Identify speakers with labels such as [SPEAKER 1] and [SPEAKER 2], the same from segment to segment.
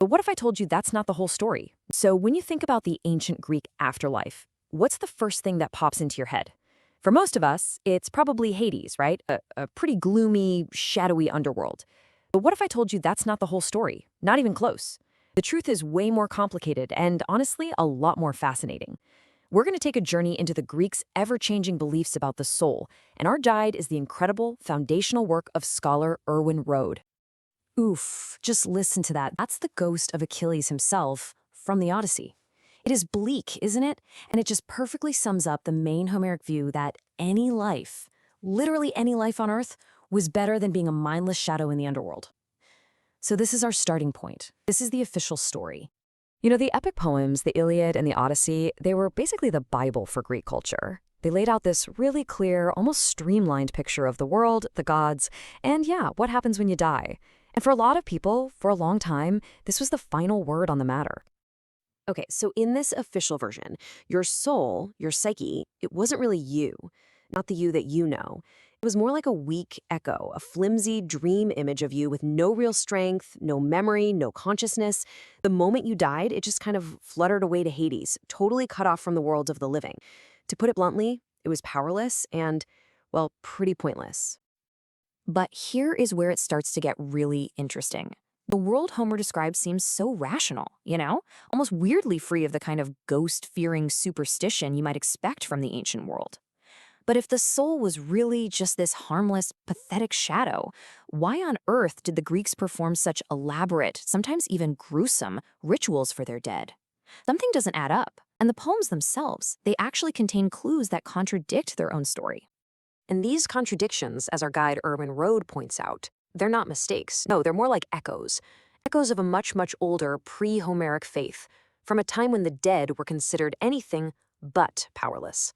[SPEAKER 1] But what if I told you that's not the whole story? So when you think about the ancient Greek afterlife, what's the first thing that pops into your head? For most of us, it's probably Hades, right? A pretty gloomy, shadowy underworld. But what if I told you that's not the whole story? Not even close. The truth is way more complicated and, honestly, a lot more fascinating. We're going to take a journey into the Greeks' ever-changing beliefs about the soul, and our guide is the incredible foundational work of scholar Erwin Rohde. Oof, just listen to that. That's the ghost of Achilles himself from the Odyssey. It is bleak, isn't it? And it just perfectly sums up the main Homeric view that any life, literally any life on Earth, was better than being a mindless shadow in the underworld. So this is our starting point. This is the official story. The epic poems, the Iliad and the Odyssey, they were basically the Bible for Greek culture. They laid out this really clear, almost streamlined picture of the world, the gods, and yeah, what happens when you die. And for a lot of people, for a long time, this was the final word on the matter. Okay, so in this official version, your soul, your psyche, it wasn't really you, not the you that you know. It was more like a weak echo, a flimsy dream image of you with no real strength, no memory, no consciousness. The moment you died, it just kind of fluttered away to Hades, totally cut off from the world of the living. To put it bluntly, it was powerless and, well, pretty pointless. But here is where it starts to get really interesting. The world Homer describes seems so rational, almost weirdly free of the kind of ghost-fearing superstition you might expect from the ancient world. But if the soul was really just this harmless, pathetic shadow, why on earth did the Greeks perform such elaborate, sometimes even gruesome, rituals for their dead? Something doesn't add up, and the poems themselves, they actually contain clues that contradict their own story. And these contradictions, as our guide Erwin Rohde points out, they're not mistakes. No, they're more like echoes. Echoes of a much, much older, pre-Homeric faith, from a time when the dead were considered anything but powerless.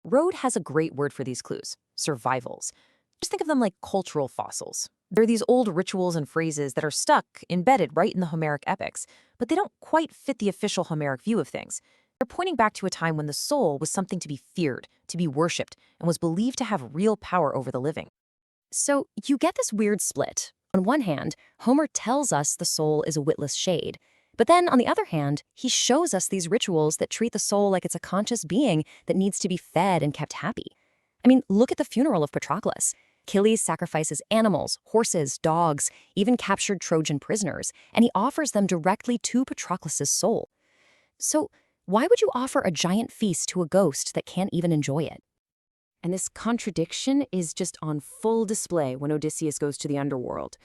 [SPEAKER 1] Rohde has a great word for these clues: survivals. Just think of them like cultural fossils. They're these old rituals and phrases that are stuck, embedded right in the Homeric epics, but they don't quite fit the official Homeric view of things. They're pointing back to a time when the soul was something to be feared, to be worshipped, and was believed to have real power over the living. So you get this weird split. On one hand, Homer tells us the soul is a witless shade. But then, on the other hand, he shows us these rituals that treat the soul like it's a conscious being that needs to be fed and kept happy. I mean, look at the funeral of Patroclus. Achilles sacrifices animals, horses, dogs, even captured Trojan prisoners, and he offers them directly to Patroclus's soul. So why would you offer a giant feast to a ghost that can't even enjoy it? And this contradiction is just on full display when Odysseus goes to the underworld.